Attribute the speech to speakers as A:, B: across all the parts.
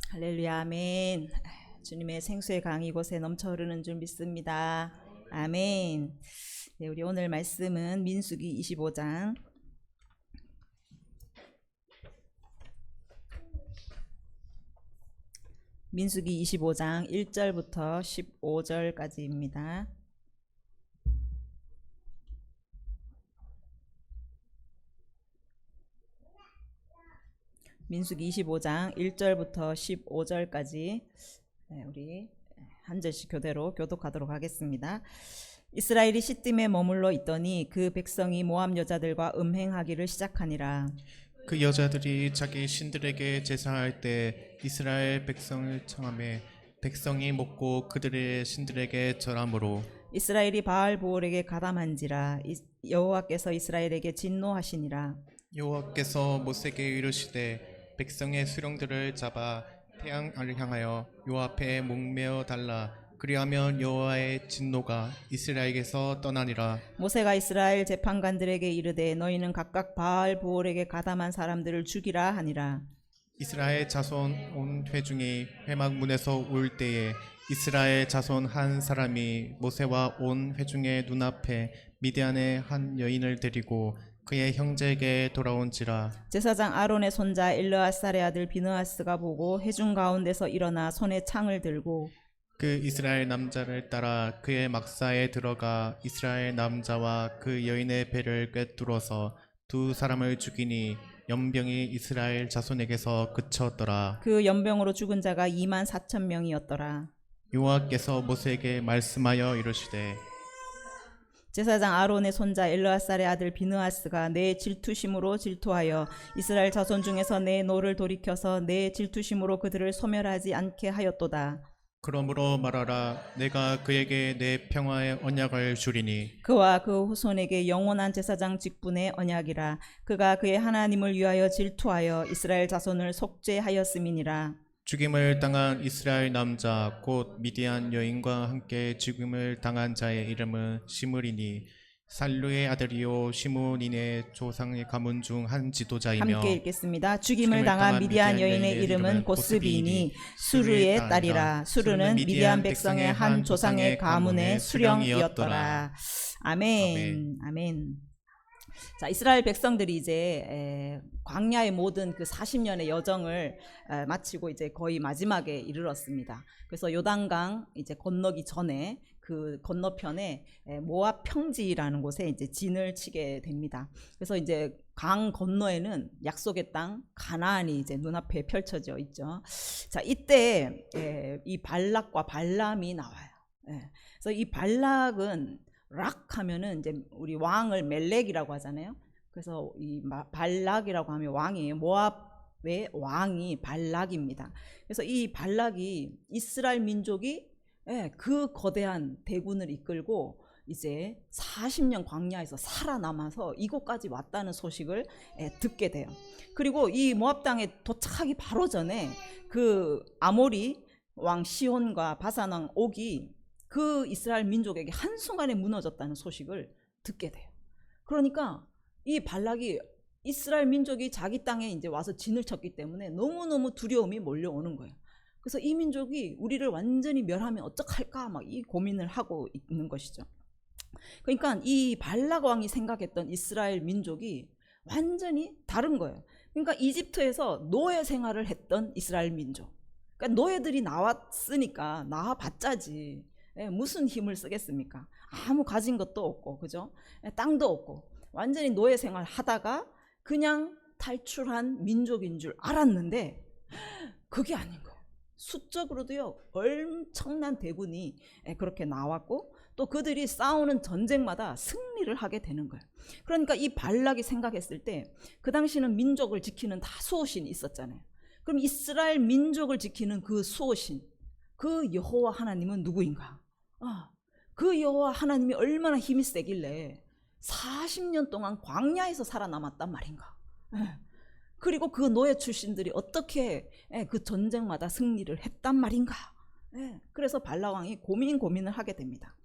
A: 할렐루야, 아멘. 주님의 생수의 강이 이곳에 넘쳐 흐르는 줄 믿습니다. 아멘. 네, 우리 오늘 말씀은 민수기 25장 민수기 25장 1절부터 15절까지입니다. 민수기 25장 1절부터 15절까지 우리 한 절씩 교대로 교독하도록 하겠습니다. 이스라엘이 시딤에 머물러 있더니 그 백성이 모압 여자들과 음행하기를 시작하니라.
B: 그 여자들이 자기 신들에게 제사할 때 이스라엘 백성을 청하매 백성이 먹고 그들의 신들에게 절함으로
A: 이스라엘이 바알보올에게 가담한지라. 여호와께서 이스라엘에게 진노하시니라.
B: 여호와께서 모세에게 이르시되 백성의 수령들을 잡아 태양을 향하여 여호와 앞에 목매어 달라. 그리하면 여호와의 진노가 이스라엘에게서 떠나니라.
A: 모세가 이스라엘 재판관들에게 이르되 너희는 각각 바알보올에게 가담한 사람들을 죽이라 하니라.
B: 이스라엘 자손 온 회중이 회막문에서 올 때에 이스라엘 자손 한 사람이 모세와 온 회중의 눈앞에 미디안의 한 여인을 데리고 그의 형제에게 돌아온지라.
A: 제사장 아론의 손자 엘르아살의 아들 비느하스가 보고 회중 가운데서 일어나 손에 창을 들고
B: 그 이스라엘 남자를 따라 그의 막사에 들어가 이스라엘 남자와 그 여인의 배를 꿰뚫어서 두 사람을 죽이니 연병이 이스라엘 자손에게서 그쳤더라.
A: 그 연병으로 죽은 자가 2만 4천 명이었더라.
B: 여호와께서 모세에게 말씀하여 이르시되
A: 제사장 아론의 손자 엘르아살의 아들 비느하스가 내 질투심으로 질투하여 이스라엘 자손 중에서 내 노를 돌이켜서 내 질투심으로 그들을 소멸하지 않게 하였도다.
B: 그러므로 말하라. 내가 그에게 내 평화의 언약을 주리니
A: 그와 그 후손에게 영원한 제사장 직분의 언약이라. 그가 그의 하나님을 위하여 질투하여 이스라엘 자손을 속죄하였음이니라.
B: 죽임을 당한 이스라엘 남자 곧 미디안 여인과 함께 죽임을 당한 자의 이름은 시므리니 살루의 아들이요 시므린의 조상의 가문 중 한 지도자이며.
A: 함께 읽겠습니다. 죽임을 당한 미디안 여인의 이름은 고스비니 수르의 딸이라. 수르는 미디안 백성의 한 조상의 가문의 수령이었더라. 아멘. 아멘. 자, 이스라엘 백성들이 이제 광야의 모든 그 40년의 여정을 마치고 이제 거의 마지막에 이르렀습니다. 그래서 요단강 이제 건너기 전에 그 건너편에 모압 평지라는 곳에 이제 진을 치게 됩니다. 그래서 이제 강 건너에는 약속의 땅 가나안이 이제 눈앞에 펼쳐져 있죠. 자, 이때 이 발락과 발람이 나와요. 그래서 이 발락은 락 하면은 이제 우리 왕을 멜렉이라고 하잖아요. 그래서 이 발락이라고 하면 왕이에요. 모압의 왕이 발락입니다. 그래서 이 발락이 이스라엘 민족이 그 거대한 대군을 이끌고 이제 40년 광야에서 살아남아서 이곳까지 왔다는 소식을 듣게 돼요. 그리고 이 모압 땅에 도착하기 바로 전에 그 아모리 왕 시혼과 바산 왕 옥이 그 이스라엘 민족에게 한순간에 무너졌다는 소식을 듣게 돼요. 그러니까 이 발락이 이스라엘 민족이 자기 땅에 이제 와서 진을 쳤기 때문에 너무너무 두려움이 몰려오는 거예요. 그래서 이 민족이 우리를 완전히 멸하면 어떡할까 막 이 고민을 하고 있는 것이죠. 그러니까 이 발락 왕이 생각했던 이스라엘 민족이 완전히 다른 거예요. 그러니까 이집트에서 노예 생활을 했던 이스라엘 민족. 그러니까 노예들이 나왔으니까 나와봤자지. 무슨 힘을 쓰겠습니까? 아무 가진 것도 없고, 그죠? 땅도 없고, 완전히 노예 생활 하다가 그냥 탈출한 민족인 줄 알았는데, 그게 아닌 거예요. 수적으로도요, 엄청난 대군이 그렇게 나왔고, 또 그들이 싸우는 전쟁마다 승리를 하게 되는 거예요. 그러니까 이 발락이 생각했을 때, 그 당시는 민족을 지키는 다 수호신이 있었잖아요. 그럼 이스라엘 민족을 지키는 그 수호신, 그 여호와 하나님은 누구인가? 그 여호와 하나님이 얼마나 힘이 세길래 40년 동안 광야에서 살아남았단 말인가? 그리고 그 노예 출신들이 어떻게 그 전쟁마다 승리를 했단 말인가? 그래서 발락왕이 고민을 하게 됩니다.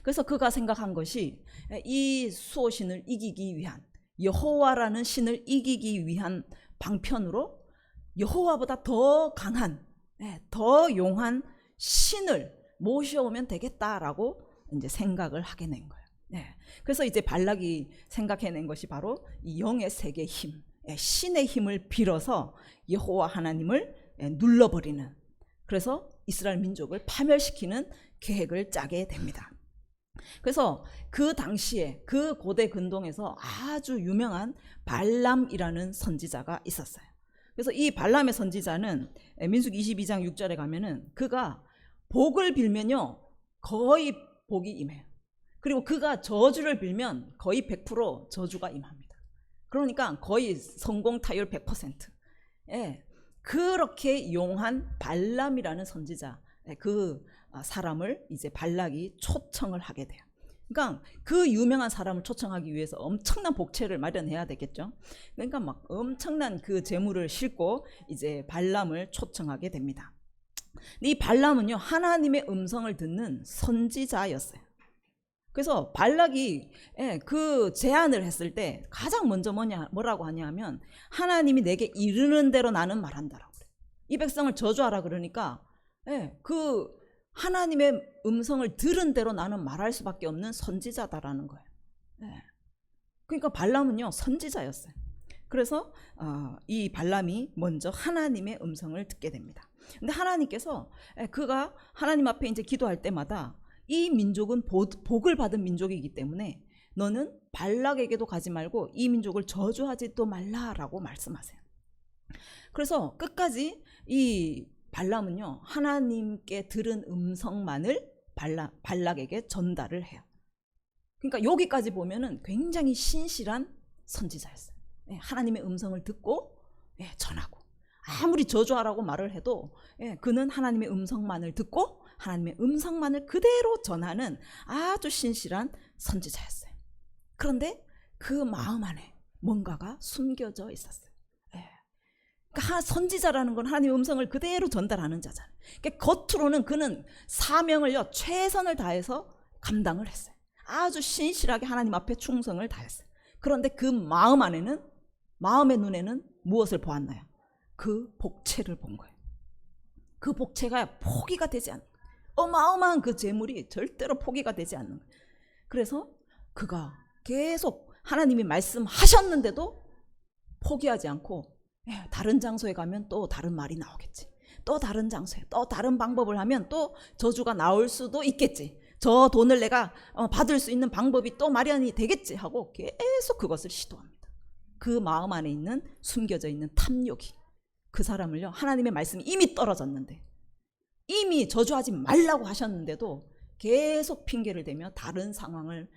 A: 그래서 그가 생각한 것이 이 수호신을 이기기 위한, 여호와라는 신을 이기기 위한 방편으로 여호와보다 더 강한, 더 용한 신을 모셔오면 되겠다라고 이제 생각을 하게 된 거예요. 그래서 이제 발락이 생각해낸 것이 바로 이 영의 세계의 힘, 신의 힘을 빌어서 여호와 하나님을 눌러버리는, 그래서 이스라엘 민족을 파멸시키는 계획을 짜게 됩니다. 그래서 그 당시에 그 고대 근동에서 아주 유명한 발람이라는 선지자가 있었어요. 그래서 이 발람의 선지자는 민수기 22장 6절에 가면은 그가 복을 빌면요 거의 복이 임해요. 그리고 그가 저주를 빌면 거의 100% 저주가 임합니다. 그러니까 거의 성공 타율 100%. 그렇게 용한 발람이라는 선지자, 그 사람을 이제 발락이 초청을 하게 돼요. 그러니까 그 유명한 사람을 초청하기 위해서 엄청난 복채를 마련해야 되겠죠. 그러니까 막 엄청난 그 재물을 싣고 이제 발람을 초청하게 됩니다. 이 발람은요 하나님의 음성을 듣는 선지자였어요. 그래서 발락이 그 제안을 했을 때 가장 먼저 뭐라고 하냐면 하나님이 내게 이르는 대로 나는 말한다라고 그래요. 이 백성을 저주하라 그러니까 그 하나님의 음성을 들은 대로 나는 말할 수밖에 없는 선지자다라는 거예요. 그러니까 발람은요 선지자였어요. 그래서 이 발람이 먼저 하나님의 음성을 듣게 됩니다. 근데 하나님께서 그가 하나님 앞에 이제 기도할 때마다 이 민족은 복을 받은 민족이기 때문에 너는 발락에게도 가지 말고 이 민족을 저주하지도 말라라고 말씀하세요. 그래서 끝까지 이 발람은요 하나님께 들은 음성만을 발락에게 전달을 해요. 그러니까 여기까지 보면은 굉장히 신실한 선지자였어요. 하나님의 음성을 듣고 전하고, 아무리 저주하라고 말을 해도 그는 하나님의 음성만을 듣고 하나님의 음성만을 그대로 전하는 아주 신실한 선지자였어요. 그런데 그 마음 안에 뭔가가 숨겨져 있었어요. 그러니까 선지자라는 건 하나님의 음성을 그대로 전달하는 자잖아요. 그러니까 겉으로는 그는 사명을요 최선을 다해서 감당을 했어요. 아주 신실하게 하나님 앞에 충성을 다했어요. 그런데 그 마음 안에는, 마음의 눈에는 무엇을 보았나요? 그 복채를 본 거예요. 그 복채가 포기가 되지 않는, 어마어마한 그 재물이 절대로 포기가 되지 않는 거예요. 그래서 그가 계속 하나님이 말씀하셨는데도 포기하지 않고 다른 장소에 가면 또 다른 말이 나오겠지, 또 다른 장소에 또 다른 방법을 하면 또 저주가 나올 수도 있겠지, 저 돈을 내가 받을 수 있는 방법이 또 마련이 되겠지 하고 계속 그것을 시도합니다. 그 마음 안에 있는, 숨겨져 있는 탐욕이 그 사람을요 하나님의 말씀이 이미 떨어졌는데, 이미 저주하지 말라고 하셨는데도 계속 핑계를 대며 다른 상황을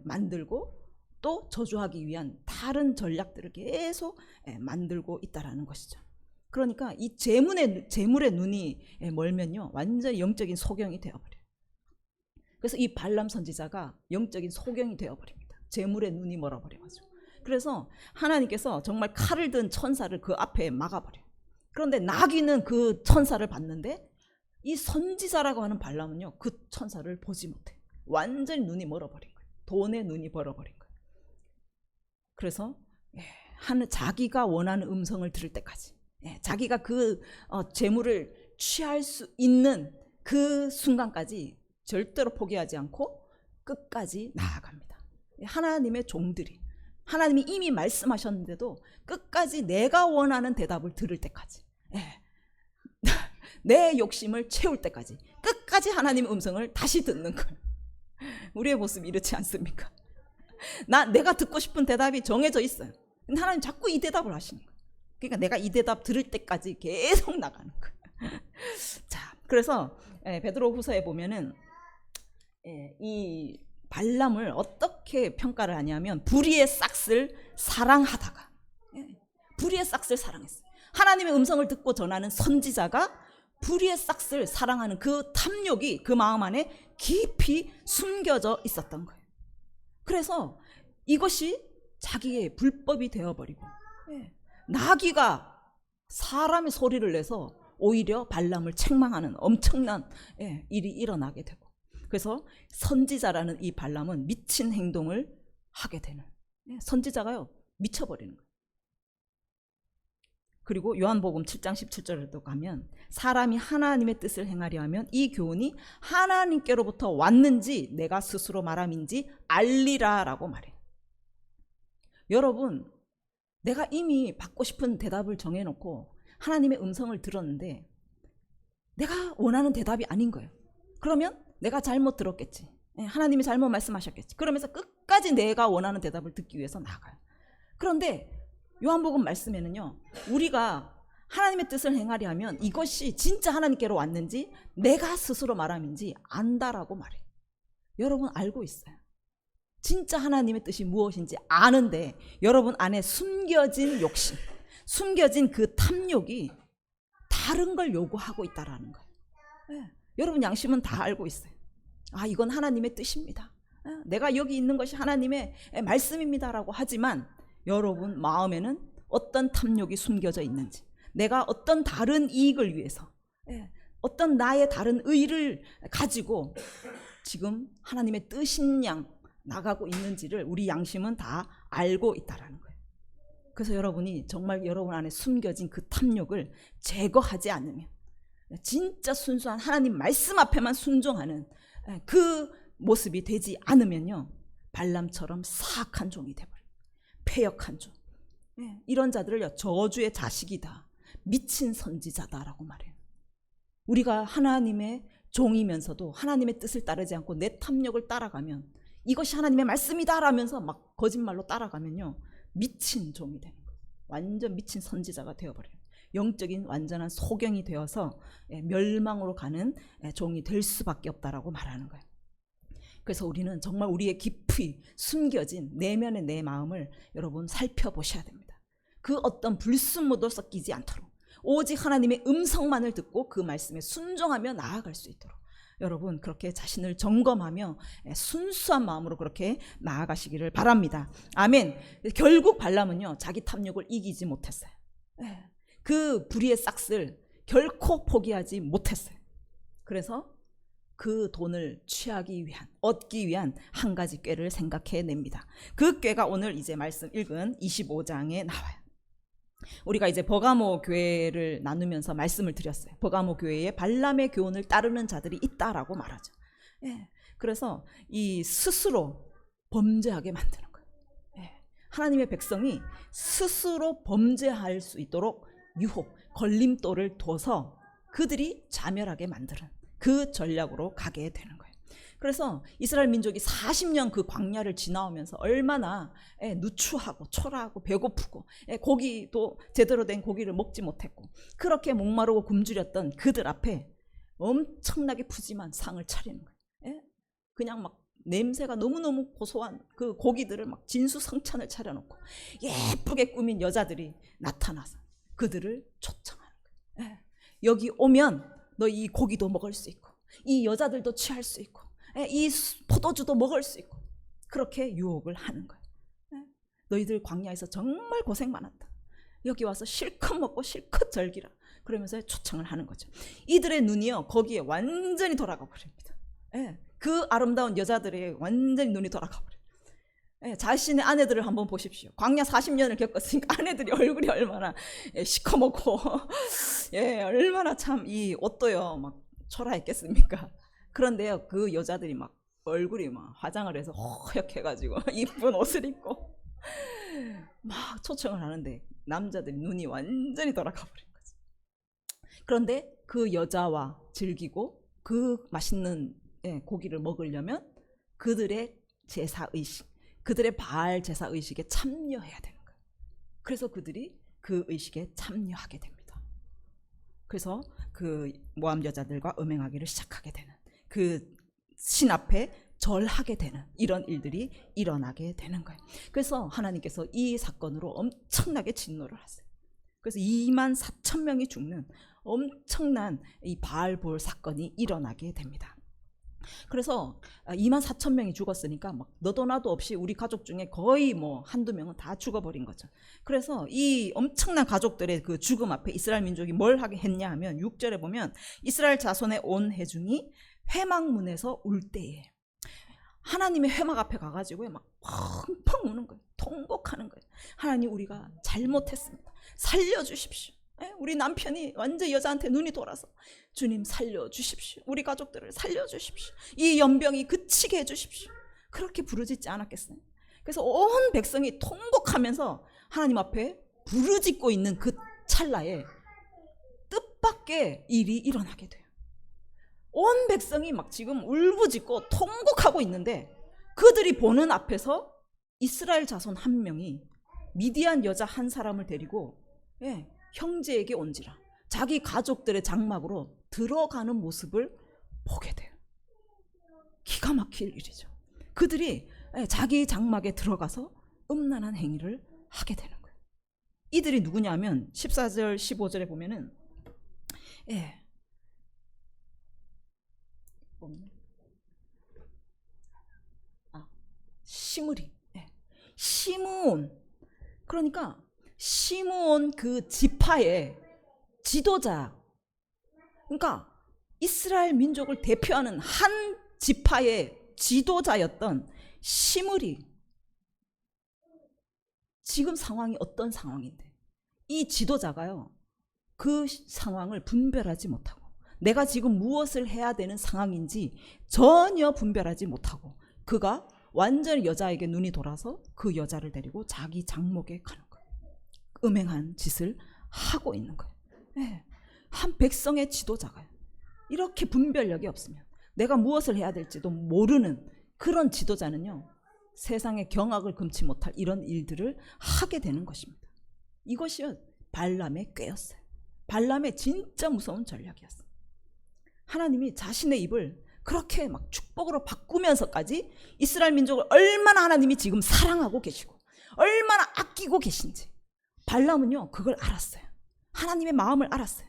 A: 만들고 또 저주하기 위한 다른 전략들을 계속 만들고 있다라는 것이죠. 그러니까 이 재물의 눈이 멀면요 완전히 영적인 소경이 되어버려요. 그래서 이 발람 선지자가 영적인 소경이 되어버립니다. 재물의 눈이 멀어버려가지고. 그래서 하나님께서 정말 칼을 든 천사를 그 앞에 막아버려요. 그런데 나귀는 그 천사를 봤는데 이 선지자라고 하는 발람은요 그 천사를 보지 못해. 완전히 눈이 멀어버린 거예요. 돈의 눈이 멀어버린 거예요. 그래서 자기가 원하는 음성을 들을 때까지, 자기가 그 재물을 취할 수 있는 그 순간까지 절대로 포기하지 않고 끝까지 나아갑니다. 하나님의 종들이, 하나님이 이미 말씀하셨는데도 끝까지 내가 원하는 대답을 들을 때까지, 내 욕심을 채울 때까지 끝까지 하나님의 음성을 다시 듣는 거예요. 우리의 모습이 이렇지 않습니까? 내가 듣고 싶은 대답이 정해져 있어요. 근데 하나님 자꾸 이 대답을 하시는 거예요. 그러니까 내가 이 대답 들을 때까지 계속 나가는 거예요. 자, 그래서 베드로후서에 보면은 이 발람을 어떻게 평가를 하냐면 불의의 싹을 사랑하다가, 불의의 싹을 사랑했어요. 하나님의 음성을 듣고 전하는 선지자가 불의의 싹을 사랑하는 그 탐욕이 그 마음 안에 깊이 숨겨져 있었던 거예요. 그래서 이것이 자기의 불법이 되어버리고, 나귀가 사람의 소리를 내서 오히려 발람을 책망하는 엄청난 일이 일어나게 되고, 그래서 선지자라는 이 발람은 미친 행동을 하게 되는, 선지자가요 미쳐버리는 거예요. 그리고 요한복음 7장 17절에도 가면 사람이 하나님의 뜻을 행하려 하면 이 교훈이 하나님께로부터 왔는지 내가 스스로 말함인지 알리라 라고 말해요. 여러분, 내가 이미 받고 싶은 대답을 정해놓고 하나님의 음성을 들었는데 내가 원하는 대답이 아닌 거예요. 그러면 내가 잘못 들었겠지. 하나님이 잘못 말씀하셨겠지. 그러면서 끝까지 내가 원하는 대답을 듣기 위해서 나가요. 그런데 요한복음 말씀에는요, 우리가 하나님의 뜻을 행하려 하면 이것이 진짜 하나님께로 왔는지 내가 스스로 말함인지 안다라고 말해요. 여러분 알고 있어요. 진짜 하나님의 뜻이 무엇인지 아는데 여러분 안에 숨겨진 욕심, 숨겨진 그 탐욕이 다른 걸 요구하고 있다라는 거예요. 네. 여러분 양심은 다 알고 있어요. 아, 이건 하나님의 뜻입니다. 내가 여기 있는 것이 하나님의 말씀입니다라고 하지만 여러분 마음에는 어떤 탐욕이 숨겨져 있는지, 내가 어떤 다른 이익을 위해서, 어떤 나의 다른 의를 가지고 지금 하나님의 뜻인 양 나가고 있는지를 우리 양심은 다 알고 있다라는 거예요. 그래서 여러분이 정말 여러분 안에 숨겨진 그 탐욕을 제거하지 않으면, 진짜 순수한 하나님 말씀 앞에만 순종하는 그 모습이 되지 않으면요, 발람처럼 사악한 종이 돼버려요. 패역한 종. 이런 자들을 저주의 자식이다, 미친 선지자다라고 말해요. 우리가 하나님의 종이면서도 하나님의 뜻을 따르지 않고 내 탐욕을 따라가면, 이것이 하나님의 말씀이다라면서 막 거짓말로 따라가면요, 미친 종이 되는 거예요. 완전 미친 선지자가 되어버려요. 영적인 완전한 소경이 되어서 멸망으로 가는 종이 될 수밖에 없다라고 말하는 거예요. 그래서 우리는 정말 우리의 깊이 숨겨진 내면의 내 마음을 여러분 살펴보셔야 됩니다. 그 어떤 불순물도 섞이지 않도록 오직 하나님의 음성만을 듣고 그 말씀에 순종하며 나아갈 수 있도록 여러분 그렇게 자신을 점검하며 순수한 마음으로 그렇게 나아가시기를 바랍니다. 아멘. 결국 발람은요, 자기 탐욕을 이기지 못했어요. 그 불의의 싹을 결코 포기하지 못했어요. 그래서 그 돈을 얻기 위한 한 가지 꾀를 생각해냅니다. 그 꾀가 오늘 이제 말씀 읽은 25장에 나와요. 우리가 이제 버가모 교회를 나누면서 말씀을 드렸어요. 버가모 교회에 발람의 교훈을 따르는 자들이 있다라고 말하죠. 그래서 이 스스로 범죄하게 만드는 거예요. 하나님의 백성이 스스로 범죄할 수 있도록 유혹, 걸림돌을 둬서 그들이 자멸하게 만드는 그 전략으로 가게 되는 거예요. 그래서 이스라엘 민족이 40년 그 광야를 지나오면서 얼마나 누추하고 초라하고 배고프고 고기도 제대로 된 고기를 먹지 못했고 그렇게 목마르고 굶주렸던 그들 앞에 엄청나게 푸짐한 상을 차리는 거예요. 그냥 막 냄새가 너무너무 고소한 그 고기들을 막 진수성찬을 차려놓고 예쁘게 꾸민 여자들이 나타나서 그들을 초청하는 거예요. 여기 오면 너 이 고기도 먹을 수 있고 이 여자들도 취할 수 있고 이 포도주도 먹을 수 있고 그렇게 유혹을 하는 거예요. 너희들 광야에서 정말 고생 많았다. 여기 와서 실컷 먹고 실컷 즐기라. 그러면서 초청을 하는 거죠. 이들의 눈이요 거기에 완전히 돌아가 버립니다. 그 아름다운 여자들의 완전히 눈이 돌아가 버려요. 자신의 아내들을 한번 보십시오. 광야 40년을 겪었으니까 아내들이 얼굴이 얼마나 시커멓고 얼마나 참 이 옷도요 막 초라했겠습니까? 그런데요 그 여자들이 막 얼굴이 막 화장을 해서 허옇해가지고 이쁜 옷을 입고 막 초청을 하는데 남자들이 눈이 완전히 돌아가 버린 거죠. 그런데 그 여자와 즐기고 그 맛있는 고기를 먹으려면 그들의 제사의식, 그들의 바알 제사의식에 참여해야 되는 거예요. 그래서 그들이 그 의식에 참여하게 됩니다. 그래서 그 모함 여자들과 음행하기를 시작하게 되는, 그 신 앞에 절하게 되는 이런 일들이 일어나게 되는 거예요. 그래서 하나님께서 이 사건으로 엄청나게 진노를 하세요. 그래서 24,000명이 죽는 엄청난 이 바알볼 사건이 일어나게 됩니다. 그래서 24,000명이 죽었으니까 막 너도 나도 없이 우리 가족 중에 거의 뭐 한두 명은 다 죽어버린 거죠. 그래서 이 엄청난 가족들의 그 죽음 앞에 이스라엘 민족이 뭘 하게 했냐 하면 6절에 보면 이스라엘 자손의 온 회중이 회막문에서 울 때에 하나님의 회막 앞에 가가지고 막 펑펑 우는 거예요. 통곡하는 거예요. 하나님, 우리가 잘못했습니다. 살려주십시오. 우리 남편이 완전 여자한테 눈이 돌아서 주님 살려주십시오. 우리 가족들을 살려주십시오. 이 연병이 그치게 해주십시오. 그렇게 부르짖지 않았겠어요? 그래서 온 백성이 통곡하면서 하나님 앞에 부르짖고 있는 그 찰나에 뜻밖의 일이 일어나게 돼요. 온 백성이 막 지금 울부짖고 통곡하고 있는데 그들이 보는 앞에서 이스라엘 자손 한 명이 미디안 여자 한 사람을 데리고 형제에게 온지라 자기 가족들의 장막으로 들어가는 모습을 보게 돼요. 기가 막힐 일이죠. 그들이 자기 장막에 들어가서 음란한 행위를 하게 되는 거예요. 이들이 누구냐면 14절 15절에 보면은 시므리, 시므온. 그러니까 시므온 그 지파의 지도자, 그러니까 이스라엘 민족을 대표하는 한 지파의 지도자였던 시므리. 지금 상황이 어떤 상황인데 이 지도자가요, 그 상황을 분별하지 못하고 내가 지금 무엇을 해야 되는 상황인지 전혀 분별하지 못하고 그가 완전히 여자에게 눈이 돌아서 그 여자를 데리고 자기 장목에 가는 거예요. 음행한 짓을 하고 있는 거예요. 한 백성의 지도자가요, 이렇게 분별력이 없으면 내가 무엇을 해야 될지도 모르는 그런 지도자는요, 세상의 경악을 금치 못할 이런 일들을 하게 되는 것입니다. 이것이 발람의 꾀였어요. 발람의 진짜 무서운 전략이었어요. 하나님이 자신의 입을 그렇게 막 축복으로 바꾸면서까지 이스라엘 민족을 얼마나 하나님이 지금 사랑하고 계시고 얼마나 아끼고 계신지 발람은요 그걸 알았어요. 하나님의 마음을 알았어요.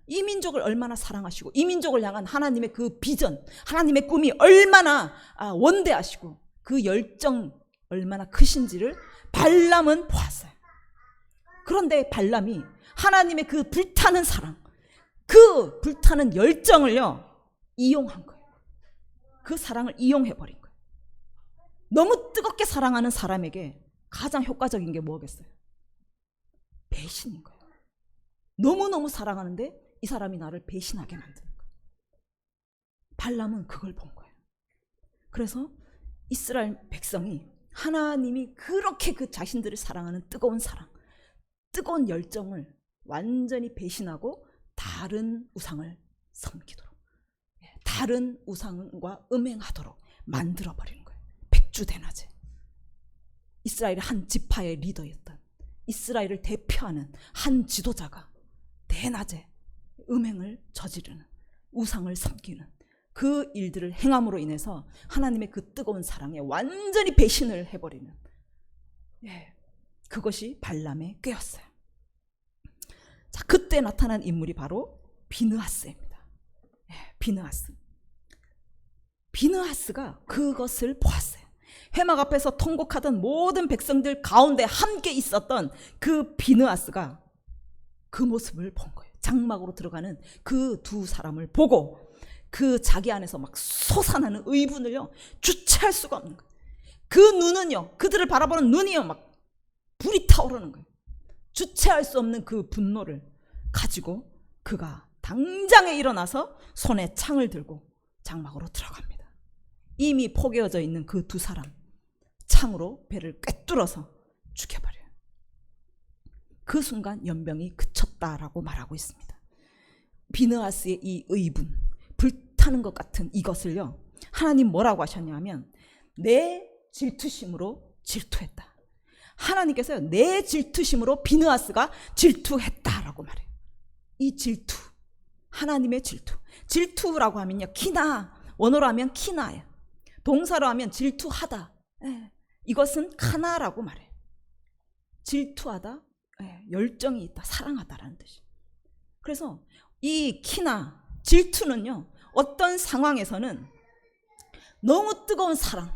A: 이 민족을 얼마나 사랑하시고 이 민족을 향한 하나님의 그 비전, 하나님의 꿈이 얼마나 원대하시고 그 열정 얼마나 크신지를 발람은 보았어요. 그런데 발람이 하나님의 그 불타는 사랑, 그 불타는 열정을요 이용한 거예요. 그 사랑을 이용해버린 거예요. 너무 뜨겁게 사랑하는 사람에게 가장 효과적인 게 뭐겠어요? 배신인 거예요. 너무너무 사랑하는데 이 사람이 나를 배신하게 만드는 거예요. 발람은 그걸 본 거예요. 그래서 이스라엘 백성이 하나님이 그렇게 그 자신들을 사랑하는 뜨거운 사랑, 뜨거운 열정을 완전히 배신하고 다른 우상을 섬기도록, 다른 우상과 음행하도록 만들어버리는 거예요. 백주대낮에 이스라엘의 한 지파의 리더였던, 이스라엘을 대표하는 한 지도자가 대낮에 음행을 저지르는, 우상을 섬기는 그 일들을 행함으로 인해서 하나님의 그 뜨거운 사랑에 완전히 배신을 해버리는, 그것이 발람의 꾀였어요. 자, 그때 나타난 인물이 바로 비느하스입니다. 비느하스가 그것을 보았어요. 회막 앞에서 통곡하던 모든 백성들 가운데 함께 있었던 그 비느하스가 그 모습을 본 거예요. 장막으로 들어가는 그 두 사람을 보고 그 자기 안에서 막 솟아나는 의분을요 주체할 수가 없는 거예요. 그 눈은요, 그들을 바라보는 눈이요 막 불이 타오르는 거예요. 주체할 수 없는 그 분노를 가지고 그가 당장에 일어나서 손에 창을 들고 장막으로 들어갑니다. 이미 포개어져 있는 그 두 사람 창으로 배를 꿰뚫어서 죽여버려요. 그 순간 연병이 그쳤다라고 말하고 있습니다. 비느하스의 이 의분, 불타는 것 같은 이것을요 하나님 뭐라고 하셨냐면 내 질투심으로 질투했다. 하나님께서요 내 질투심으로 비느하스가 질투했다라고 말해요. 이 질투, 하나님의 질투. 질투라고 하면요 키나, 원어로 하면 키나야, 동사로 하면 질투하다, 이것은 카나라고 말해요. 질투하다, 열정이 있다, 사랑하다라는 뜻이. 그래서 이 키나, 질투는요 어떤 상황에서는 너무 뜨거운 사랑,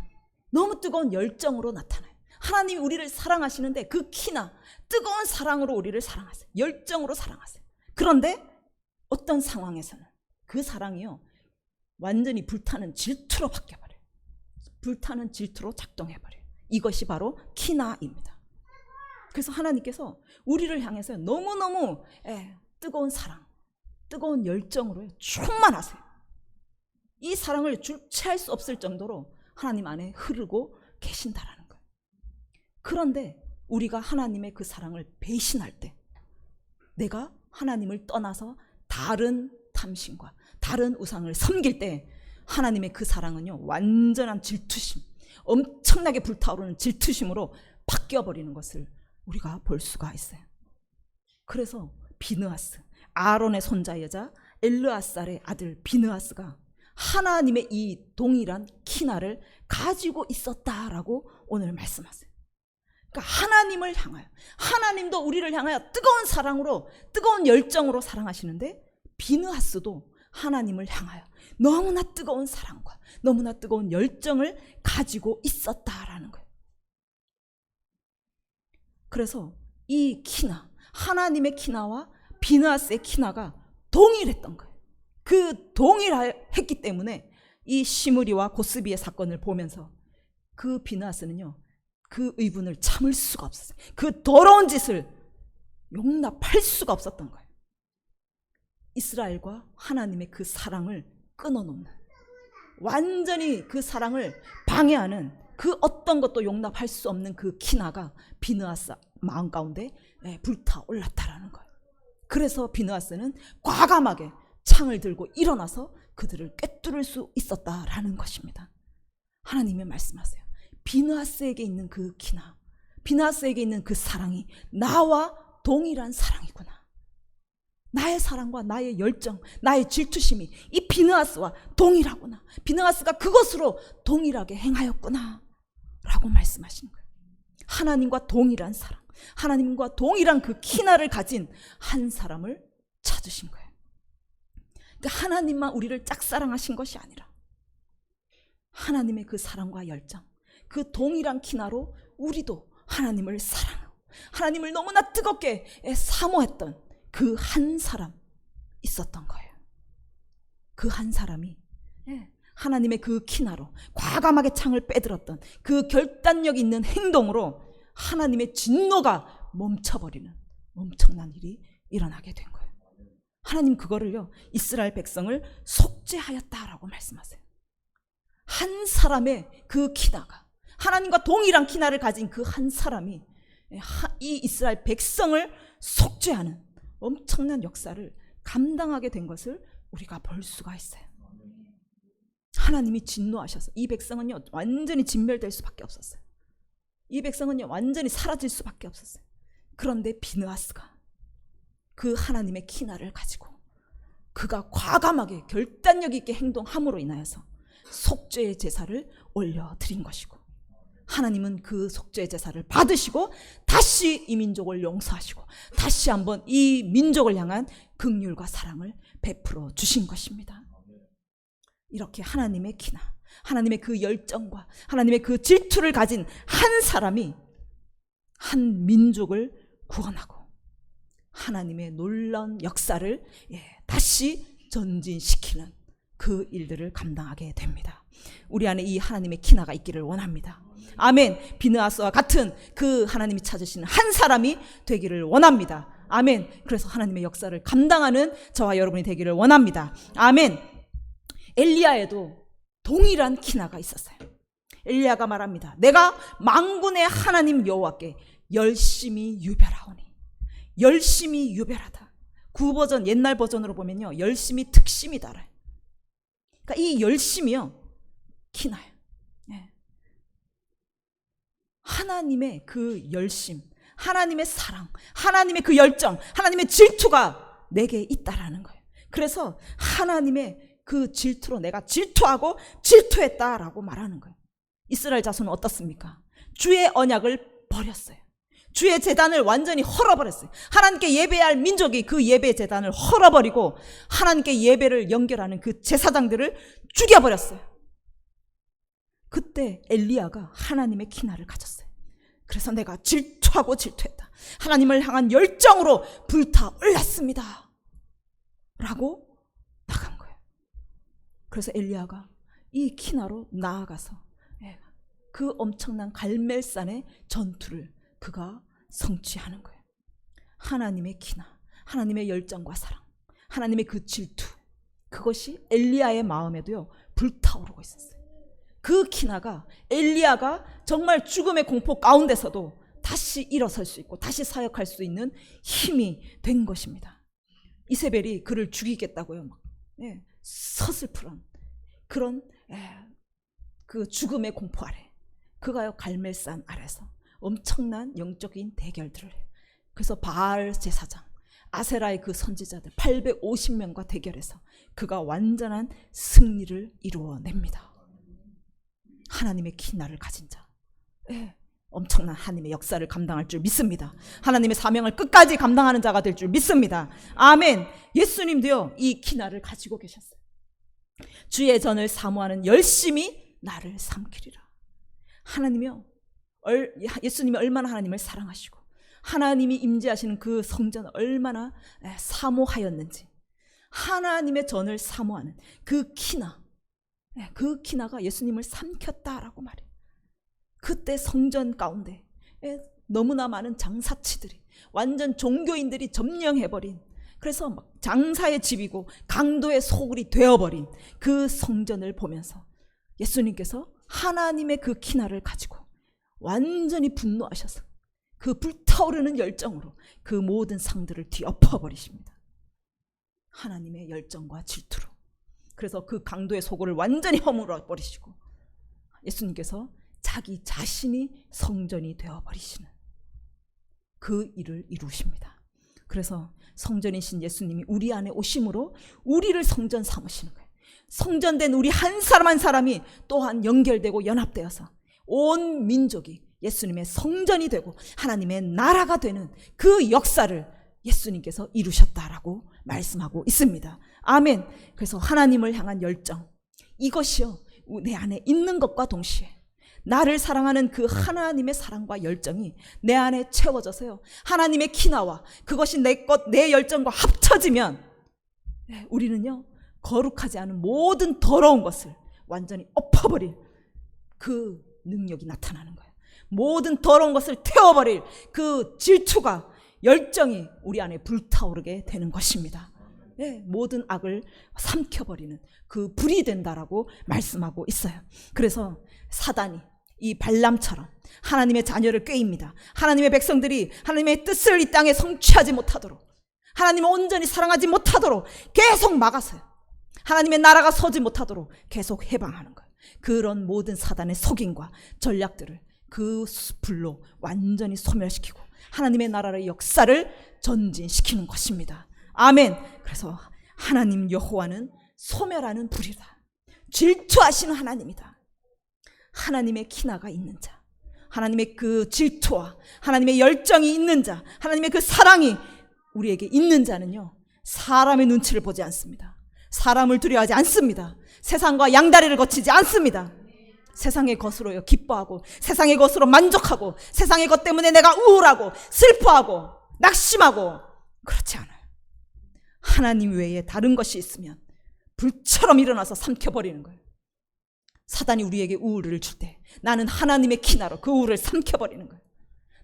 A: 너무 뜨거운 열정으로 나타나요. 하나님이 우리를 사랑하시는데 그 키나 뜨거운 사랑으로 우리를 사랑하세요. 열정으로 사랑하세요. 그런데 어떤 상황에서는 그 사랑이요 완전히 불타는 질투로 바뀌어버려요. 불타는 질투로 작동해버려요. 이것이 바로 키나입니다. 그래서 하나님께서 우리를 향해서 너무너무 뜨거운 사랑, 뜨거운 열정으로 충만하세요. 이 사랑을 주체할 수 없을 정도로 하나님 안에 흐르고 계신다라는 거예요. 그런데 우리가 하나님의 그 사랑을 배신할 때, 내가 하나님을 떠나서 다른 탐심과 다른 우상을 섬길 때 하나님의 그 사랑은요, 완전한 질투심, 엄청나게 불타오르는 질투심으로 바뀌어버리는 것을 우리가 볼 수가 있어요. 그래서 비느하스, 아론의 손자 여자 엘르아살의 아들 비느하스가 하나님의 이 동일한 키나를 가지고 있었다라고 오늘 말씀하세요. 그러니까 하나님을 향하여, 하나님도 우리를 향하여 뜨거운 사랑으로, 뜨거운 열정으로 사랑하시는데 비느하스도 하나님을 향하여 너무나 뜨거운 사랑과 너무나 뜨거운 열정을 가지고 있었다라는 거예요. 그래서 이 키나, 하나님의 키나와 비느하스의 키나가 동일했던 거예요. 그 동일했기 때문에 이 시므리와 고스비의 사건을 보면서 그 비느하스는요, 그 의분을 참을 수가 없었어요. 그 더러운 짓을 용납할 수가 없었던 거예요. 이스라엘과 하나님의 그 사랑을 끊어놓는, 완전히 그 사랑을 방해하는 그 어떤 것도 용납할 수 없는 그 키나가 비느하스 마음 가운데 불타올랐다라는 거예요. 그래서 비느하스는 과감하게 창을 들고 일어나서 그들을 꿰뚫을 수 있었다라는 것입니다. 하나님이 말씀하세요. 비느하스에게 있는 그 키나, 비느하스에게 있는 그 사랑이 나와 동일한 사랑이구나. 나의 사랑과 나의 열정, 나의 질투심이 이 비느하스와 동일하구나. 비느하스가 그것으로 동일하게 행하였구나 라고 말씀하시는 거예요. 하나님과 동일한 사랑, 하나님과 동일한 그 키나를 가진 한 사람을 찾으신 거예요. 그러니까 하나님만 우리를 짝사랑하신 것이 아니라 하나님의 그 사랑과 열정, 그 동일한 키나로 우리도 하나님을 사랑하고 하나님을 너무나 뜨겁게 사모했던 그 한 사람 있었던 거예요. 그 한 사람이 하나님의 그 키나로 과감하게 창을 빼들었던 그 결단력 있는 행동으로 하나님의 진노가 멈춰버리는 엄청난 일이 일어나게 된 거예요. 하나님 그거를요, 이스라엘 백성을 속죄하였다라고 말씀하세요. 한 사람의 그 키나가, 하나님과 동일한 키나를 가진 그 한 사람이 이 이스라엘 백성을 속죄하는 엄청난 역사를 감당하게 된 것을 우리가 볼 수가 있어요. 하나님이 진노하셔서 이 백성은요, 완전히 진멸될 수밖에 없었어요. 이 백성은요, 완전히 사라질 수밖에 없었어요. 그런데 비느하스가 그 하나님의 키나를 가지고 그가 과감하게 결단력 있게 행동함으로 인하여서 속죄의 제사를 올려드린 것이고, 하나님은 그 속죄의 제사를 받으시고 다시 이 민족을 용서하시고 다시 한번 이 민족을 향한 긍휼과 사랑을 베풀어 주신 것입니다. 이렇게 하나님의 키나, 하나님의 그 열정과 하나님의 그 질투를 가진 한 사람이 한 민족을 구원하고 하나님의 놀라운 역사를 다시 전진시키는 그 일들을 감당하게 됩니다. 우리 안에 이 하나님의 키나가 있기를 원합니다. 아멘. 비느하스와 같은 그 하나님이 찾으시는 한 사람이 되기를 원합니다. 아멘. 그래서 하나님의 역사를 감당하는 저와 여러분이 되기를 원합니다. 아멘. 엘리야에도 동일한 키나가 있었어요. 엘리야가 말합니다. 내가 만군의 하나님 여호와께 열심히 유별하오니. 열심히 유별하다. 구버전, 옛날 버전으로 보면요, 열심히 특심이다. 그러니까 이 열심이요, 키나요. 하나님의 그 열심, 하나님의 사랑, 하나님의 그 열정, 하나님의 질투가 내게 있다라는 거예요. 그래서 하나님의 그 질투로 내가 질투하고 질투했다라고 말하는 거예요. 이스라엘 자손은 어떻습니까? 주의 언약을 버렸어요. 주의 제단을 완전히 헐어버렸어요. 하나님께 예배할 민족이 그 예배 제단을 헐어버리고 하나님께 예배를 연결하는 그 제사장들을 죽여버렸어요. 그때 엘리야가 하나님의 키나를 가졌어요. 그래서 내가 질투하고 질투했다. 하나님을 향한 열정으로 불타올랐습니다. 라고 나간 거예요. 그래서 엘리야가 이 키나로 나아가서 그 엄청난 갈멜산의 전투를 그가 성취하는 거예요. 하나님의 기나, 하나님의 열정과 사랑, 하나님의 그 질투, 그것이 엘리야의 마음에도요 불타오르고 있었어요. 그 기나가 엘리야가 정말 죽음의 공포 가운데서도 다시 일어설 수 있고 다시 사역할 수 있는 힘이 된 것입니다. 이세벨이 그를 죽이겠다고요. 막 서슬프런 그런 그 죽음의 공포 아래 그가요 갈멜산 아래서 엄청난 영적인 대결들을 해요. 그래서 바알 제사장, 아세라의 그 선지자들 850명과 대결해서 그가 완전한 승리를 이루어냅니다. 하나님의 기나를 가진 자, 엄청난 하나님의 역사를 감당할 줄 믿습니다. 하나님의 사명을 끝까지 감당하는 자가 될 줄 믿습니다. 아멘. 예수님도요 이 기나를 가지고 계셨어요. 주의 전을 사모하는 열심히 나를 삼키리라. 하나님이요, 예수님이 얼마나 하나님을 사랑하시고 하나님이 임재하시는 그 성전을 얼마나 사모하였는지, 하나님의 전을 사모하는 그 키나, 그 키나가 예수님을 삼켰다라고 말해요. 그때 성전 가운데 너무나 많은 장사치들이, 완전 종교인들이 점령해버린, 그래서 막 장사의 집이고 강도의 소굴이 되어버린 그 성전을 보면서 예수님께서 하나님의 그 키나를 가지고 완전히 분노하셔서 그 불타오르는 열정으로 그 모든 상들을 뒤엎어버리십니다. 하나님의 열정과 질투로. 그래서 그 강도의 소굴을 완전히 허물어 버리시고 예수님께서 자기 자신이 성전이 되어버리시는 그 일을 이루십니다. 그래서 성전이신 예수님이 우리 안에 오심으로 우리를 성전 삼으시는 거예요. 성전된 우리 한 사람 한 사람이 또한 연결되고 연합되어서 온 민족이 예수님의 성전이 되고 하나님의 나라가 되는 그 역사를 예수님께서 이루셨다라고 말씀하고 있습니다. 아멘. 그래서 하나님을 향한 열정, 이것이요 내 안에 있는 것과 동시에 나를 사랑하는 그 하나님의 사랑과 열정이 내 안에 채워져서요 하나님의 키나와 그것이 내 것, 내 열정과 합쳐지면 우리는요 거룩하지 않은 모든 더러운 것을 완전히 엎어버릴 그 능력이 나타나는 거예요. 모든 더러운 것을 태워버릴 그 질투가, 열정이 우리 안에 불타오르게 되는 것입니다. 모든 악을 삼켜버리는 그 불이 된다라고 말씀하고 있어요. 그래서 사단이 이 발람처럼 하나님의 자녀를 꾀입니다. 하나님의 백성들이 하나님의 뜻을 이 땅에 성취하지 못하도록, 하나님을 온전히 사랑하지 못하도록 계속 막아서요 하나님의 나라가 서지 못하도록 계속 해방하는 거예요. 그런 모든 사단의 속임과 전략들을 그 불로 완전히 소멸시키고 하나님의 나라의 역사를 전진시키는 것입니다. 아멘. 그래서 하나님 여호와는 소멸하는 불이다. 질투하시는 하나님이다. 하나님의 키나가 있는 자, 하나님의 그 질투와 하나님의 열정이 있는 자, 하나님의 그 사랑이 우리에게 있는 자는요 사람의 눈치를 보지 않습니다. 사람을 두려워하지 않습니다. 세상과 양다리를 거치지 않습니다. 세상의 것으로요 기뻐하고 세상의 것으로 만족하고 세상의 것 때문에 내가 우울하고 슬퍼하고 낙심하고 그렇지 않아요. 하나님 외에 다른 것이 있으면 불처럼 일어나서 삼켜버리는 거예요. 사단이 우리에게 우울을 줄 때 나는 하나님의 키나로 그 우울을 삼켜버리는 거예요.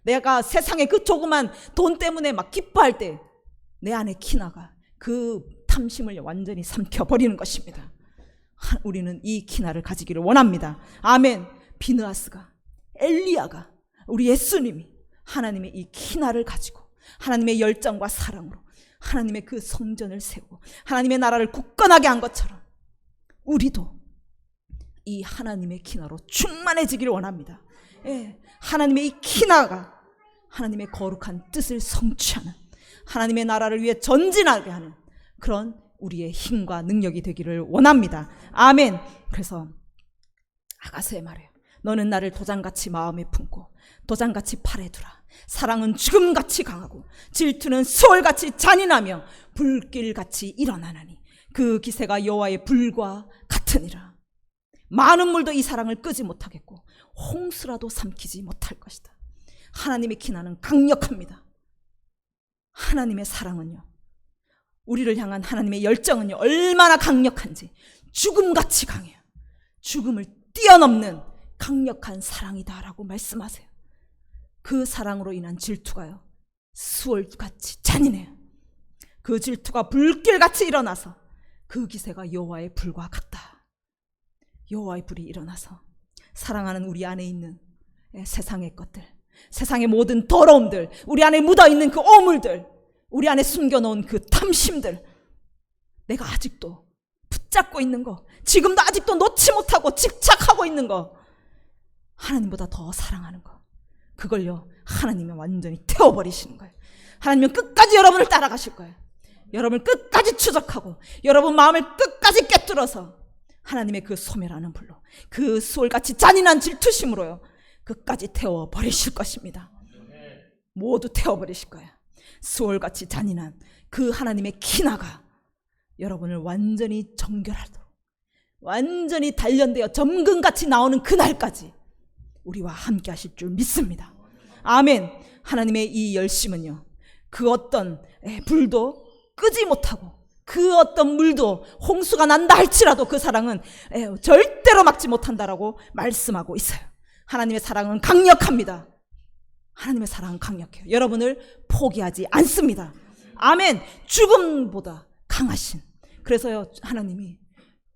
A: 내가 세상의 그 조그만 돈 때문에 막 기뻐할 때 내 안에 키나가 그 탐심을 완전히 삼켜버리는 것입니다. 우리는 이 키나를 가지기를 원합니다. 아멘. 비느하스가, 엘리야가, 우리 예수님이 하나님의 이 키나를 가지고 하나님의 열정과 사랑으로 하나님의 그 성전을 세우고 하나님의 나라를 굳건하게 한 것처럼 우리도 이 하나님의 키나로 충만해지기를 원합니다. 하나님의 이 키나가 하나님의 거룩한 뜻을 성취하는, 하나님의 나라를 위해 전진하게 하는 그런 우리의 힘과 능력이 되기를 원합니다. 아멘. 그래서 아가서에 말해요. 너는 나를 도장같이 마음에 품고 도장같이 팔에 두라. 사랑은 죽음같이 강하고 질투는 수월같이 잔인하며 불길같이 일어나나니 그 기세가 여호와의 불과 같으니라. 많은 물도 이 사랑을 끄지 못하겠고 홍수라도 삼키지 못할 것이다. 하나님의 키나는 강력합니다. 하나님의 사랑은요, 우리를 향한 하나님의 열정은요 얼마나 강력한지 죽음같이 강해요. 죽음을 뛰어넘는 강력한 사랑이다라고 말씀하세요. 그 사랑으로 인한 질투가요, 수월같이 잔인해요. 그 질투가 불길같이 일어나서 그 기세가 여호와의 불과 같다. 여호와의 불이 일어나서 사랑하는 우리 안에 있는 세상의 것들, 세상의 모든 더러움들, 우리 안에 묻어있는 그 오물들, 우리 안에 숨겨놓은 그 탐심들, 내가 아직도 붙잡고 있는 거, 지금도 아직도 놓지 못하고 집착하고 있는 거, 하나님보다 더 사랑하는 거, 그걸요 하나님이 완전히 태워버리시는 거예요. 하나님은 끝까지 여러분을 따라가실 거예요. 여러분을 끝까지 추적하고 여러분 마음을 끝까지 꿰뚫어서 하나님의 그 소멸하는 불로, 그 수월같이 잔인한 질투심으로요 끝까지 태워버리실 것입니다. 모두 태워버리실 거예요. 수월같이 잔인한 그 하나님의 키나가 여러분을 완전히 정결하도록, 완전히 단련되어 점근같이 나오는 그날까지 우리와 함께 하실 줄 믿습니다. 아멘. 하나님의 이 열심은요, 그 어떤 불도 끄지 못하고 그 어떤 물도 홍수가 난다 할지라도 그 사랑은 절대로 막지 못한다라고 말씀하고 있어요. 하나님의 사랑은 강력합니다. 하나님의 사랑은 강력해요. 여러분을 포기하지 않습니다. 아멘. 죽음보다 강하신, 그래서요 하나님이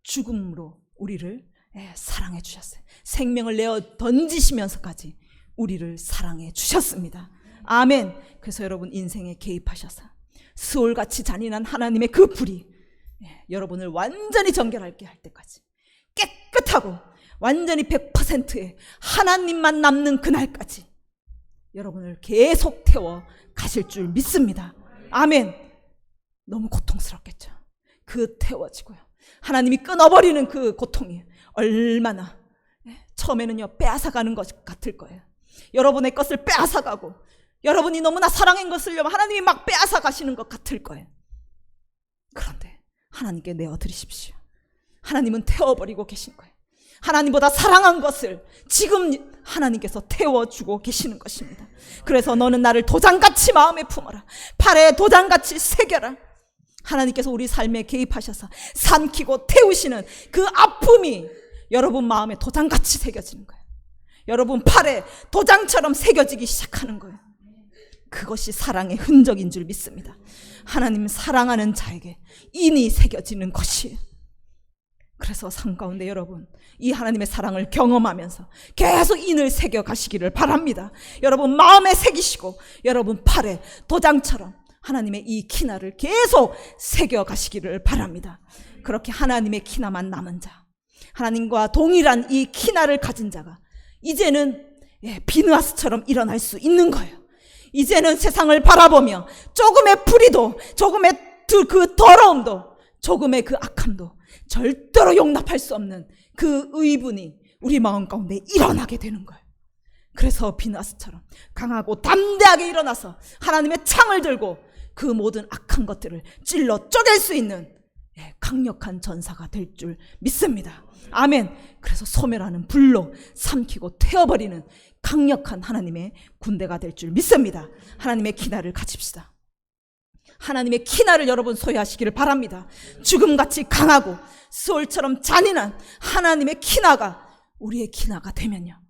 A: 죽음으로 우리를 사랑해 주셨어요. 생명을 내어 던지시면서까지 우리를 사랑해 주셨습니다. 아멘. 그래서 여러분 인생에 개입하셔서 수월같이 잔인한 하나님의 그 불이 여러분을 완전히 정결하게 할 때까지, 깨끗하고 완전히 100%의 하나님만 남는 그날까지 여러분을 계속 태워 가실 줄 믿습니다. 아멘. 너무 고통스럽겠죠. 그 태워지고요, 하나님이 끊어버리는 그 고통이 얼마나 처음에는요 빼앗아가는 것 같을 거예요. 여러분의 것을 빼앗아가고 여러분이 너무나 사랑한 것을요 하나님이 막 빼앗아가시는 것 같을 거예요. 그런데 하나님께 내어드리십시오. 하나님은 태워버리고 계신 거예요. 하나님보다 사랑한 것을 지금 하나님께서 태워주고 계시는 것입니다. 그래서 너는 나를 도장같이 마음에 품어라, 팔에 도장같이 새겨라. 하나님께서 우리 삶에 개입하셔서 삼키고 태우시는 그 아픔이 여러분 마음에 도장같이 새겨지는 거예요. 여러분 팔에 도장처럼 새겨지기 시작하는 거예요. 그것이 사랑의 흔적인 줄 믿습니다. 하나님 사랑하는 자에게 인이 새겨지는 것이에요. 그래서 삶 가운데 여러분 이 하나님의 사랑을 경험하면서 계속 인을 새겨 가시기를 바랍니다. 여러분 마음에 새기시고 여러분 팔에 도장처럼 하나님의 이 키나를 계속 새겨 가시기를 바랍니다. 그렇게 하나님의 키나만 남은 자, 하나님과 동일한 이 키나를 가진 자가 이제는 비느하스처럼 일어날 수 있는 거예요. 이제는 세상을 바라보며 조금의 불의도, 조금의 그 더러움도, 조금의 그 악함도 절대로 용납할 수 없는 그 의분이 우리 마음 가운데 일어나게 되는 거예요. 그래서 비느하스처럼 강하고 담대하게 일어나서 하나님의 창을 들고 그 모든 악한 것들을 찔러 쪼갤 수 있는 강력한 전사가 될 줄 믿습니다. 아멘. 그래서 소멸하는 불로 삼키고 태워버리는 강력한 하나님의 군대가 될 줄 믿습니다. 하나님의 키나를 가집시다. 하나님의 키나를 여러분 소유하시기를 바랍니다. 죽음같이 강하고 수월처럼 잔인한 하나님의 키나가 우리의 키나가 되면요,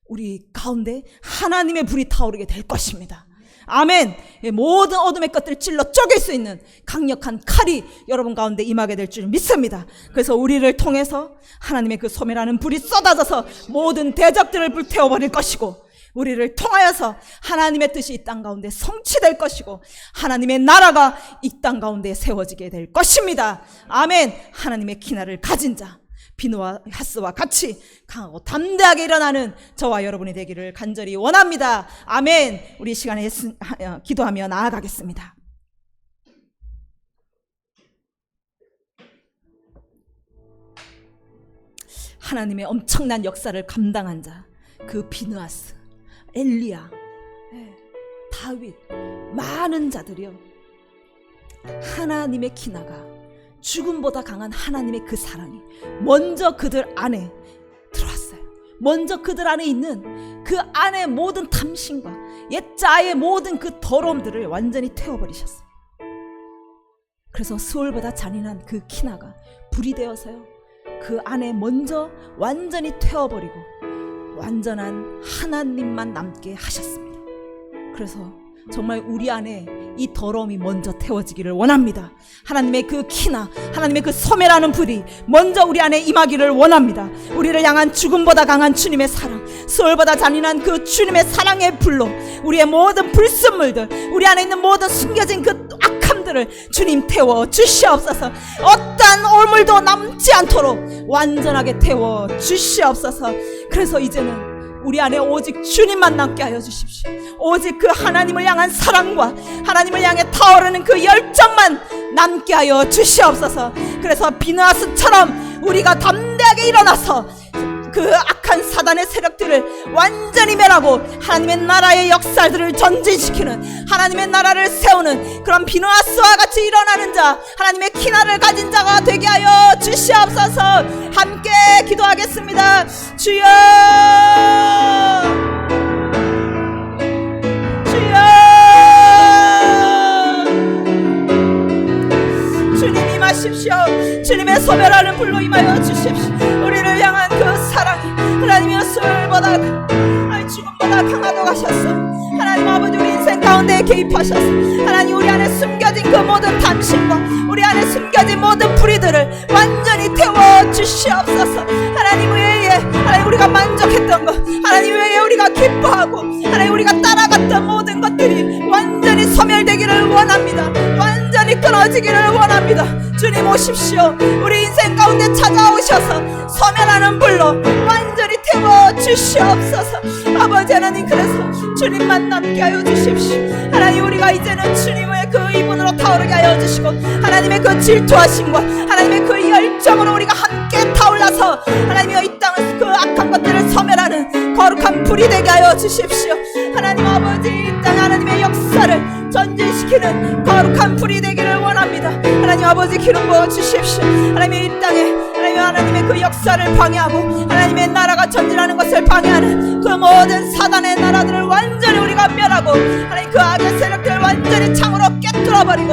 A: 우리 가운데 하나님의 불이 타오르게 될 것입니다. 아멘. 모든 어둠의 것들을 찔러 쪼갤 수 있는 강력한 칼이 여러분 가운데 임하게 될 줄 믿습니다. 그래서 우리를 통해서 하나님의 그 소멸하는 불이 쏟아져서 모든 대적들을 불태워버릴 것이고, 우리를 통하여서 하나님의 뜻이 이 땅 가운데 성취될 것이고, 하나님의 나라가 이 땅 가운데 세워지게 될 것입니다. 아멘. 하나님의 키나를 가진 자, 비느하스와 같이 강하고 담대하게 일어나는 저와 여러분이 되기를 간절히 원합니다. 아멘. 우리 시간에 기도하며 나아가겠습니다. 하나님의 엄청난 역사를 감당한 자, 그 비느하스, 엘리야, 다윗, 많은 자들이요, 하나님의 키나가, 죽음보다 강한 하나님의 그 사랑이 먼저 그들 안에 들어왔어요. 먼저 그들 안에 있는 그 안에 모든 탐심과 옛자의 모든 그 더러움들을 완전히 태워버리셨어요. 그래서 수월보다 잔인한 그 키나가 불이 되어서요, 그 안에 먼저 완전히 태워버리고 완전한 하나님만 남게 하셨습니다. 그래서 정말 우리 안에 이 더러움이 먼저 태워지기를 원합니다. 하나님의 그 키나 하나님의 그 소멸하는 불이 먼저 우리 안에 임하기를 원합니다. 우리를 향한 죽음보다 강한 주님의 사랑, 수월보다 잔인한 그 주님의 사랑의 불로 우리의 모든 불순물들, 우리 안에 있는 모든 숨겨진 그 악함들을 주님 태워 주시옵소서. 어떠한 올물도 남지 않도록 완전하게 태워 주시옵소서. 그래서 이제는 우리 안에 오직 주님만 남게 하여 주십시오. 오직 그 하나님을 향한 사랑과 하나님을 향해 타오르는 그 열정만 남게 하여 주시옵소서. 그래서 비느하스처럼 우리가 담대하게 일어나서 그 악한 사단의 세력들을 완전히 멸하고 하나님의 나라의 역사들을 전진시키는, 하나님의 나라를 세우는 그런 비느하스와 같이 일어나는 자, 하나님의 키나를 가진 자가 되게 하여 주시옵소서. 함께 기도하겠습니다. 주여, 주님 임하십시오. 주님의 소멸하는 불로 임하여 주십시오. 우리를 향한 그 사랑, 하나님의 수월보다 죽음보다 강하다고 하셨어. 하나님 아버지, 우리 인생 가운데 개입하셨어. 하나님, 우리 안에 숨겨진 그 모든 탐심과 우리 안에 숨겨진 모든 불의들을 완전히 태워 주시옵소서. 하나님 외에 하나님 우리가 만족했던 것, 하나님 외에 우리가 기뻐하고 하나님 우리가 따라갔던 모든 것들이 완전히 소멸되기를 원합니다. 완전히 끊어지기를 원합니다. 주님 오십시오. 우리 인생 가운데 찾아오셔서 소멸하는 불로 완전히 태워 주시옵소서. 아버지 하나님, 그래서 주님만 남게 하여 주십시오. 하나님, 우리가 이제는 주님의 그 이분으로 타오르게 하여 주시고 하나님의 그 질투하심과 하나님의 그 열정으로 우리가 함께 타올라서 하나님의 이 땅을 그 악한 것들을 소멸하는 거룩한 불이 되게 하여 주십시오. 하나님 아버지, 이 땅에 하나님의 역사를 전진시키는 거룩한 불이 되기를 원합니다. 하나님 아버지, 기름 부어 주십시오. 하나님의 이 땅에 하나님의 그 역사를 방해하고 하나님의 나라가 전진하는 것을 방해하는 그 모든 사단의 나라들을 완전히 우리가 멸하고 하나님 그 악의 세력들을 완전히 창으로 깨뜨려버리고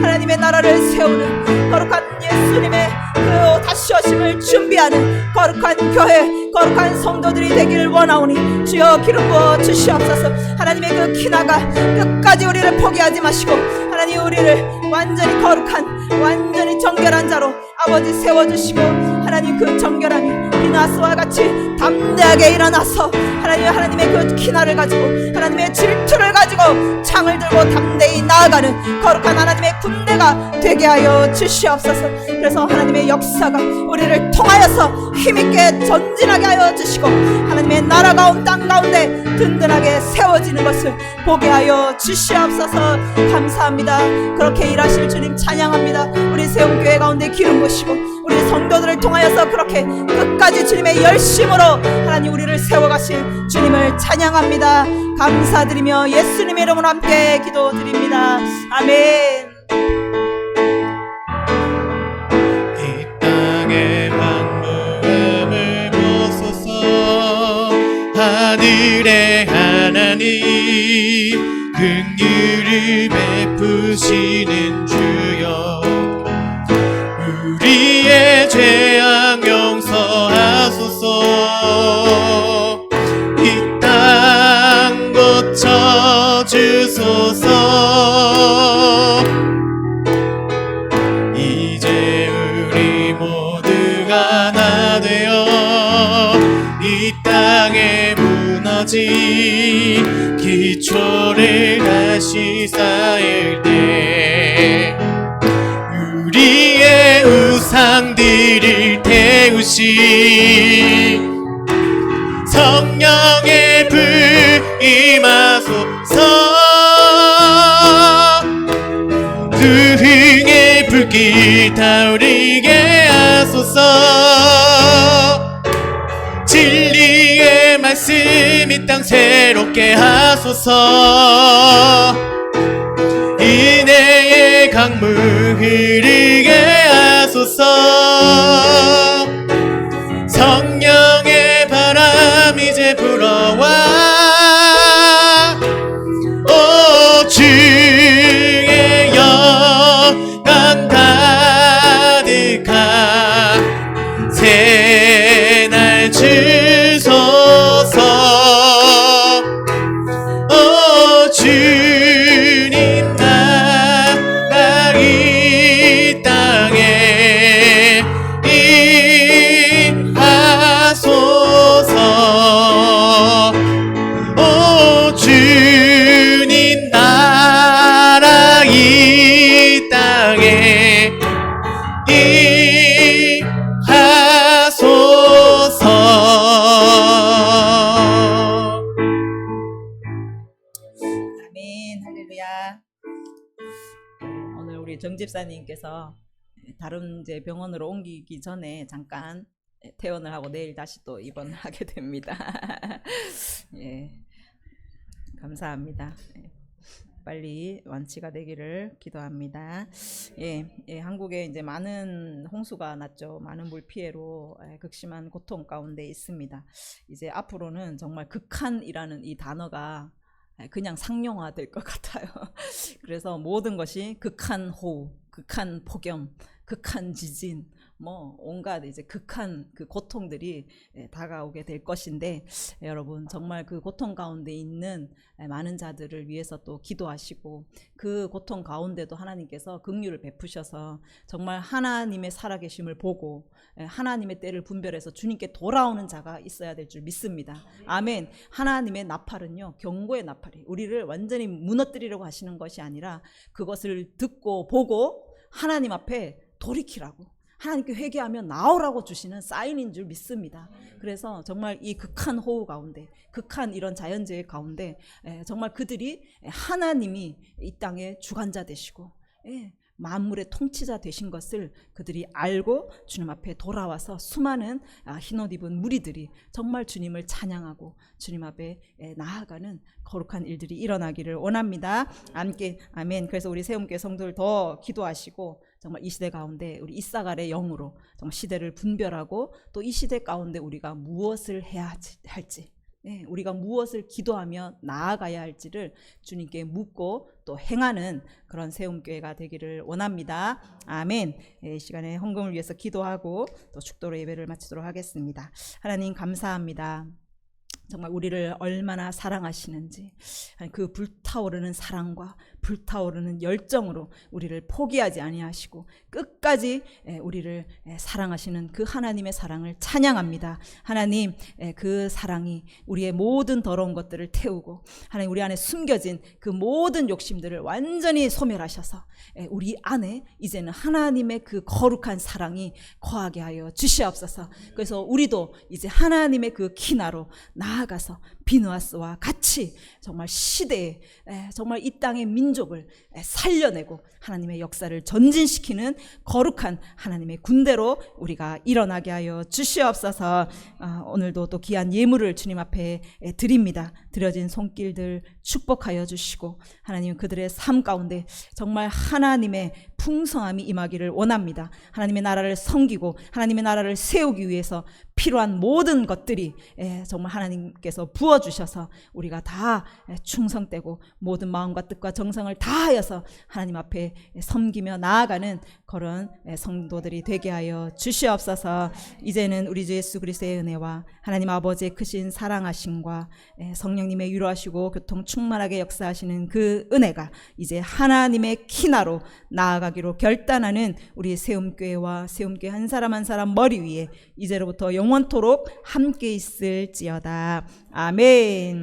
A: 하나님의 나라를 세우는 거룩한 예수님의 그 다시 오심을 준비하는 거룩한 교회, 거룩한 성도들이 되기를 원하오니 주여 기름 부어 주시옵소서. 하나님의 그 키나가 끝까지 우리를 포기하지 마시고 하나님 우리를 완전히 거룩한, 완전히 정결한 자로 아버지 세워주시고 하나님 그 정결함이 비나스와 같이 담대하게 일어나서 하나님의 그 키나를 가지고 하나님의 질투를 가지고 창을 들고 담대히 나아가는 거룩한 하나님의 군대가 되게 하여 주시옵소서. 그래서 하나님의 역사가 우리를 통하여서 힘있게 전진하게 하여 주시고 하나님의 나라가 온 땅 가운데 든든하게 세워지는 것을 보게 하여 주시옵소서. 감사합니다. 그렇게 일하실 주님 찬양합니다. 우리 세움교회 가운데 기름 부으시고 우리 성도들을 통하여서 그렇게 끝까지 주님의 열심으로 하나님 우리를 세워가실 주님을 찬양합니다. 감사드리며 예수님의 이름으로 함께 기도드립니다. 아멘.
B: 이 땅의 만물을 보소서. 하늘의 하나님, 긍휼을 베푸시는 주여, 우리의 죄악 용서하소서. 이 땅 고쳐주소서. 이제 우리 모두가 하나 되어 이 땅에 무너진 기초를 다시 쌓을 때 우리의 우상들을 태우시 성령의 불 임하소서. 두 흥의 불길 타오르게 하소서. 진리의 말씀 이 땅 새롭게 하소서. 은혜의 강물 흐르게 하소서. 성령의 바람 이제 불어와 오 주의 영광 가득한 새날 주소서.
A: 집사님께서 다른 이제 병원으로 옮기기 전에 잠깐 퇴원을 하고 내일 다시 또 입원하게 됩니다. 예, 감사합니다. 빨리 완치가 되기를 기도합니다. 한국에 이제 많은 홍수가 났죠. 많은 물 피해로 극심한 고통 가운데 있습니다. 이제 앞으로는 정말 극한이라는 이 단어가 그냥 상용화될 것 같아요. 그래서 모든 것이 극한 호우, 극한 폭염, 극한 지진, 뭐 온갖 이제 극한 그 고통들이 다가오게 될 것인데, 여러분 정말 그 고통 가운데 있는 많은 자들을 위해서 또 기도하시고, 그 고통 가운데도 하나님께서 긍휼을 베푸셔서 정말 하나님의 살아계심을 보고 하나님의 때를 분별해서 주님께 돌아오는 자가 있어야 될 줄 믿습니다. 아멘. 하나님의 나팔은요, 경고의 나팔이 우리를 완전히 무너뜨리려고 하시는 것이 아니라 그것을 듣고 보고 하나님 앞에 돌이키라고, 하나님께 회개하면 나오라고 주시는 사인인 줄 믿습니다. 그래서 정말 이 극한 호우 가운데, 극한 이런 자연재해 가운데 정말 그들이 하나님이 이 땅의 주관자 되시고 만물의 통치자 되신 것을 그들이 알고 주님 앞에 돌아와서 수많은 흰옷 입은 무리들이 정말 주님을 찬양하고 주님 앞에 나아가는 거룩한 일들이 일어나기를 원합니다. 함께 아멘. 그래서 우리 세움교회 성도들 더 기도하시고, 정말 이 시대 가운데 우리 이사갈의 영으로 정말 시대를 분별하고, 또 이 시대 가운데 우리가 무엇을 해야 할지, 우리가 무엇을 기도하며 나아가야 할지를 주님께 묻고 또 행하는 그런 세움교회가 되기를 원합니다. 아멘. 이 시간에 헌금을 위해서 기도하고 또 축도로 예배를 마치도록 하겠습니다. 하나님 감사합니다. 정말 우리를 얼마나 사랑하시는지, 그 불타오르는 사랑과 불타오르는 열정으로 우리를 포기하지 아니하시고 끝까지 우리를 사랑하시는 그 하나님의 사랑을 찬양합니다. 하나님, 그 사랑이 우리의 모든 더러운 것들을 태우고, 하나님 우리 안에 숨겨진 그 모든 욕심들을 완전히 소멸하셔서 우리 안에 이제는 하나님의 그 거룩한 사랑이 거하게 하여 주시옵소서. 그래서 우리도 이제 하나님의 그 기나로 나아가서 비누아스와 같이 정말 시대에, 정말 이 땅의 민족을 살려내고 하나님의 역사를 전진시키는 거룩한 하나님의 군대로 우리가 일어나게 하여 주시옵소서. 오늘도 또 귀한 예물을 주님 앞에 드립니다. 드려진 손길들 축복하여 주시고, 하나님 그들의 삶 가운데 정말 하나님의 풍성함이 임하기를 원합니다. 하나님의 나라를 섬기고 하나님의 나라를 세우기 위해서 필요한 모든 것들이 정말 하나님께서 부어주셔서 우리가 다 충성되고 모든 마음과 뜻과 정성을 다하여서 하나님 앞에 섬기며 나아가는 그런 성도들이 되게 하여 주시옵소서. 이제는 우리 주 예수 그리스도의 은혜와 하나님 아버지의 크신 사랑하심과 성령님의 위로하시고 교통 충만하게 역사하시는 그 은혜가 이제 하나님의 키나로 나아가기로 결단하는 우리 세움교회와 세움교회 한 사람 한 사람 머리 위에 이제로부터 영원토록 함께 있을지어다. 아멘.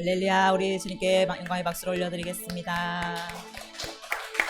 A: 할렐루야. 우리 주님께 영광의 박수를 올려드리겠습니다.